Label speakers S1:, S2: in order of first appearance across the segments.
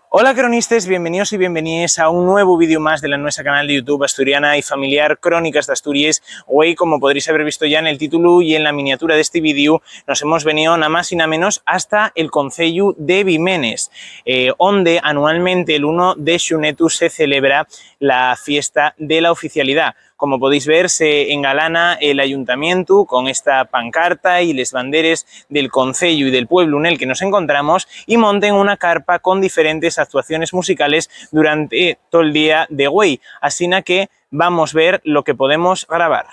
S1: Hola cronistes, bienvenidos y bienvenidas a un nuevo vídeo más de nuestro canal de YouTube Asturiana y Familiar Crónicas de Asturias. Hoy, como podréis haber visto ya en el título y en la miniatura de este vídeo, nos hemos venido nada más y nada menos hasta el concello de Vimenes, donde anualmente el 1 de xunetu se celebra la fiesta de la oficialidad. Como podéis ver, se engalana el ayuntamiento con esta pancarta y les banderes del concello y del pueblo en el que nos encontramos y monten una carpa con diferentes actuaciones musicales durante todo el día de güey. Así que vamos a ver lo que podemos grabar.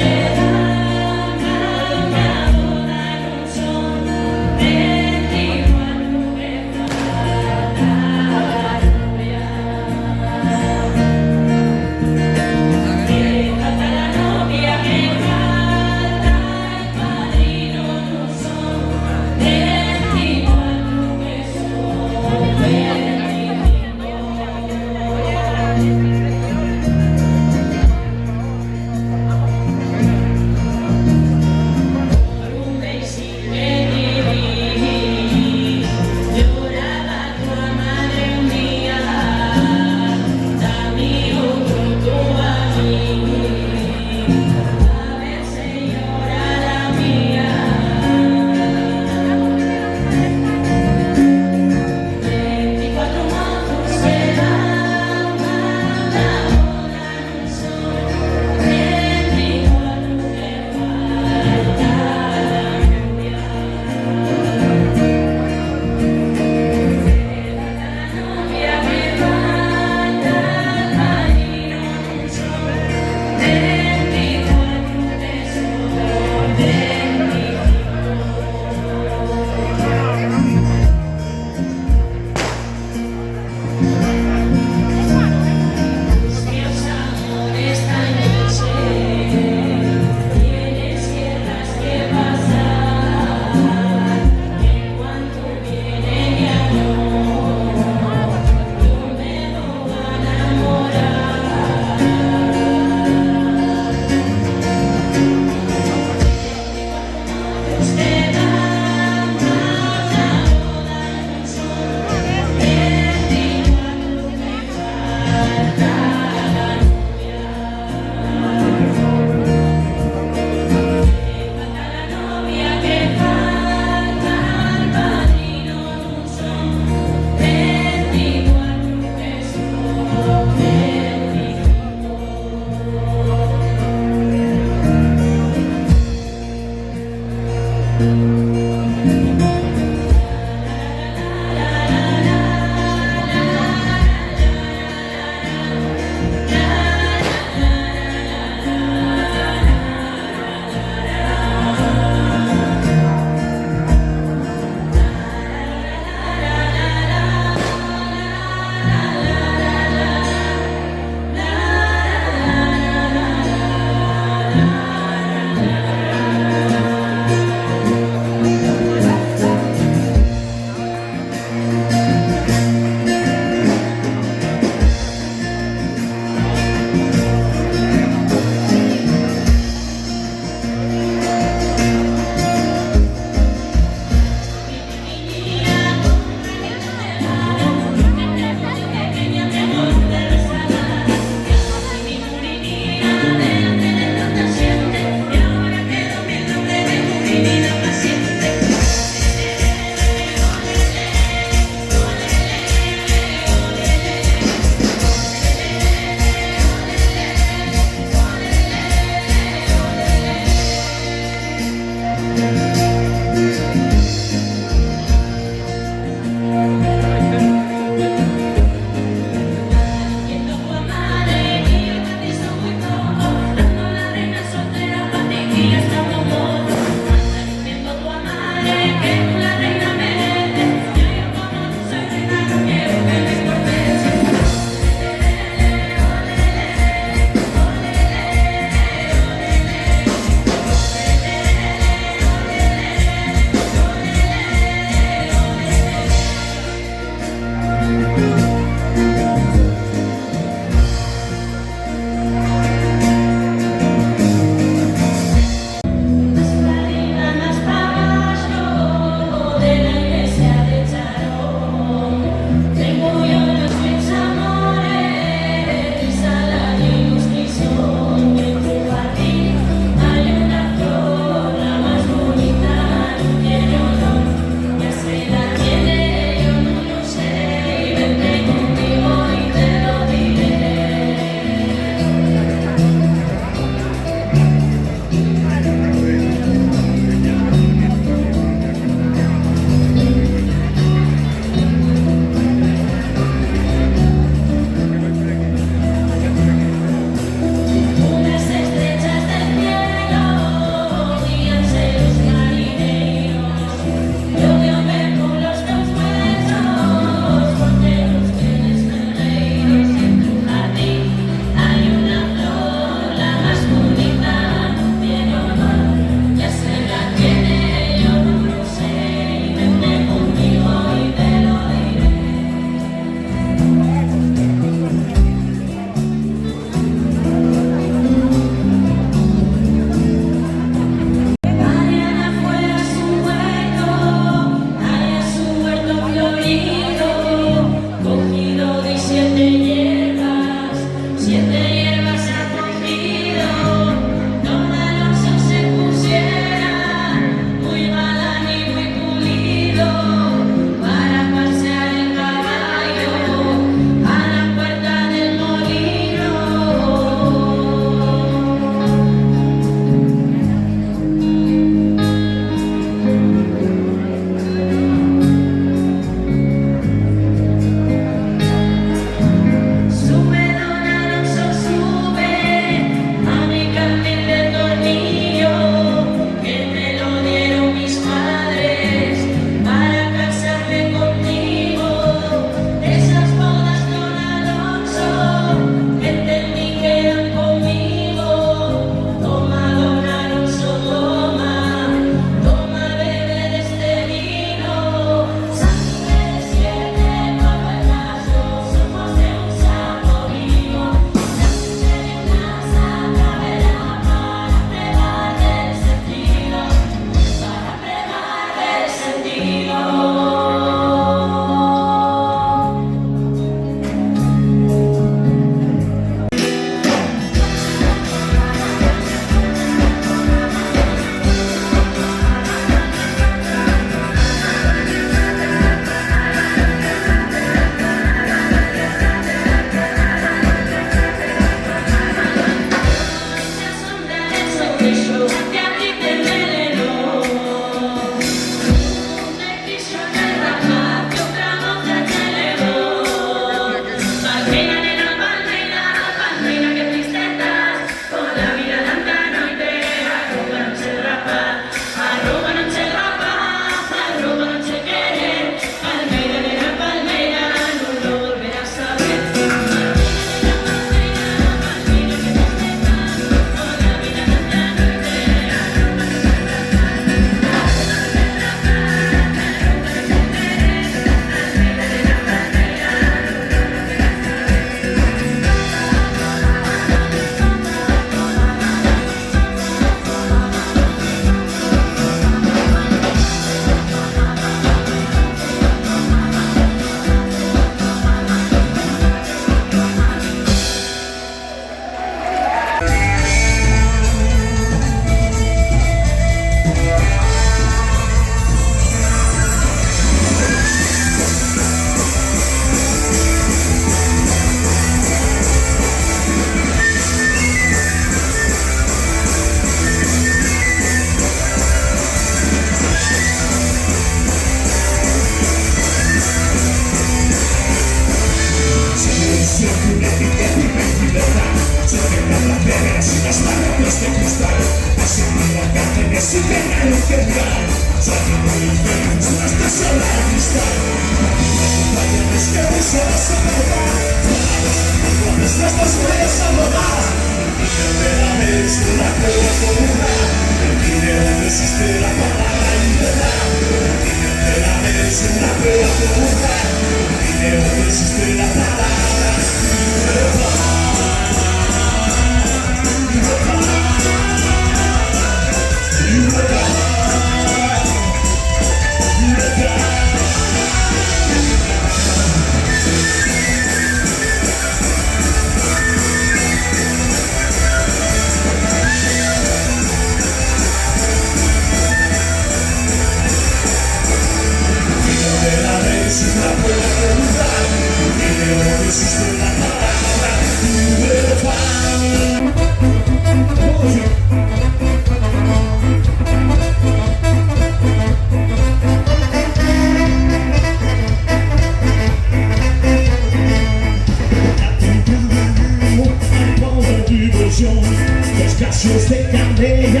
S2: Cachos de candela,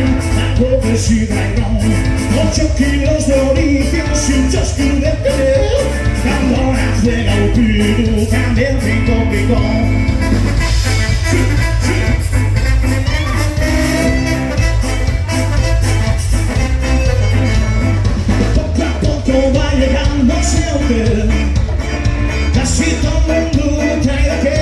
S2: algodón y dragón, 8 kilos de orígenes y un chasco de peleo, candonas de gaupiro, también rico picón. Poco a poco va llegando siempre, casi todo el mundo trae de qué.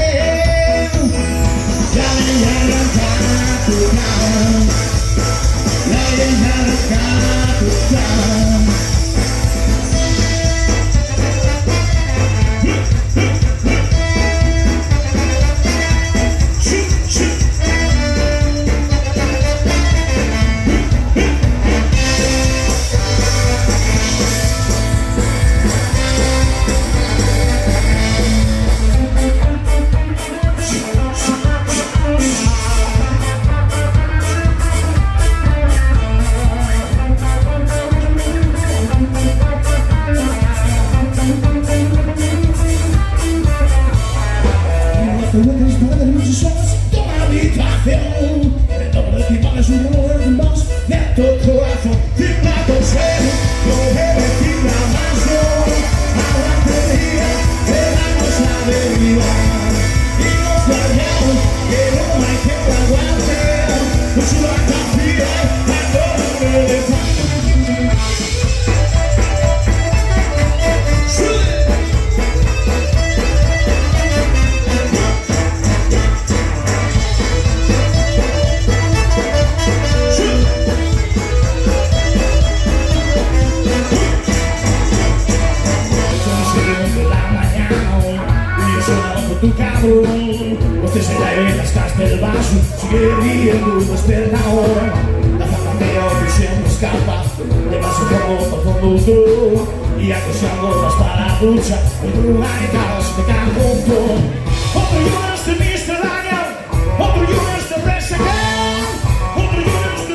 S2: Usted se cae las casas del vaso, sigue riendo despertado. La fantasía diciendo escapa, de vaso como profundo tú. Y acosando las para la ducha, el lugar de caos de campo. Otro lunes de Mr. Daniel, otro lunes de Press Again, otro lunes de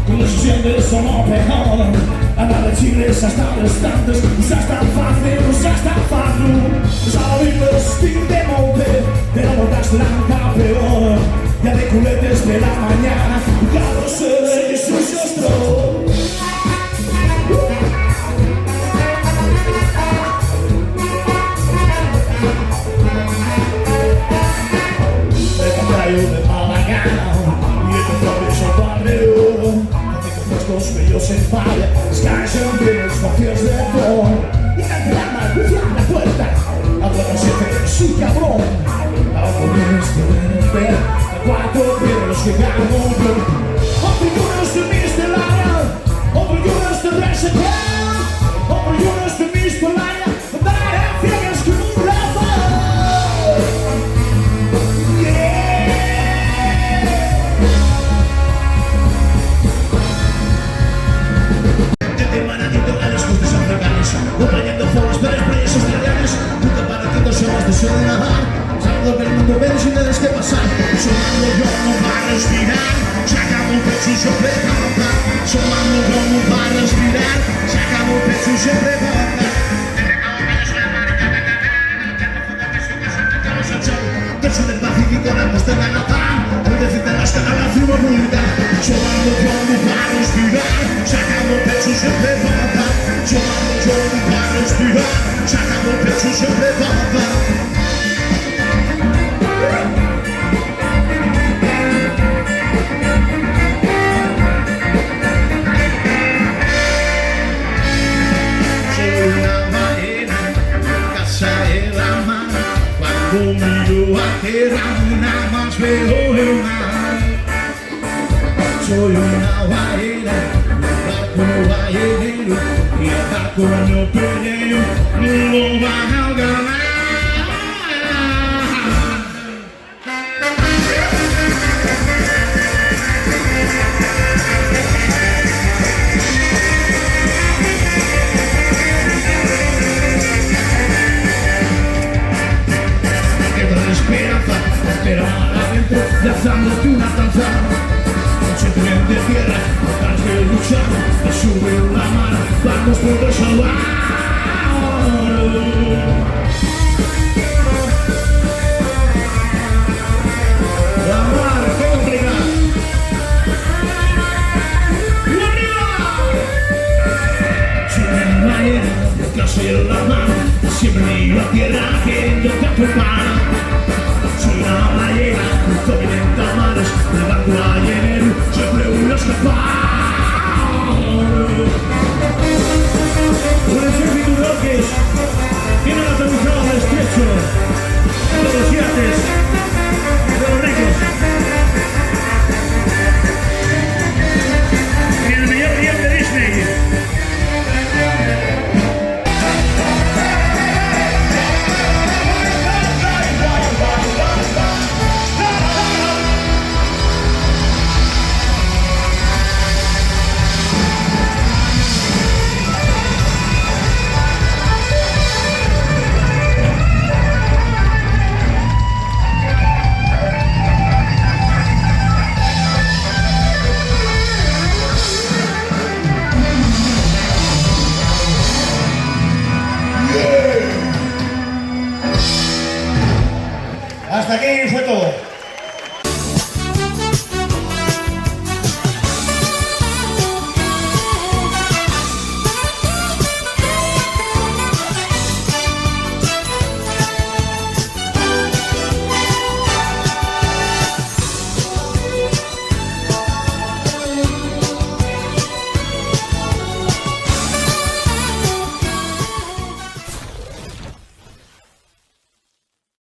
S2: Con los sientes somos peor. A la de chigres hasta restantes. Ya está fácil, ya está fácil. Sabes los de monte, pero botas blanca peor. Ya de culetes de la mañana, claro se ve su rostro. Me contrario de mala gana y el compromiso barrio. Los bellos en falla, escayan de los vacíos de amor. Y en el drama, cruzar la puerta, ahora se ve su cabrón. Ahora es de ver, a cuatro piedras que ganan. Otro yunas de mis de laya, otro yunas de resetear, otro yunas de mis de laya, daré ciegas con un rato. Acompañando fuegos de las playas australianas, nunca pareciendo somos de su nadar. Salgo del mundo, pero sin nada que pasar. Sonando yo no va a respirar, sacamos un pecho y se prepara. Sonando yo no va a respirar, sacamos un pecho y se prepara. Tercio del Pacífico, la costa de Natal, el decirte las caras de una multa. Sonando yo no va a respirar, sacamos un pecho y se prepara. Sonando yo no va a respirar, sacamos un pecho y se prepara. Conmigo a tierra, nada más veo el mar. Soy una ballena, barco ballenero, y el barco no peleo, no lo van a ganar. Pero adentro, lanzándote una danza. Noche tren de tierra, tras de luchar, te sube la mar, vamos por salvar. La mar, qué complicada. ¡Y arriba! Soy una ballena, que soy en la mar, siempre iba a tierra, queriéndote atrapar. Soy una ballena, dominante a mares, el barco ballenero, siempre voy a escapar.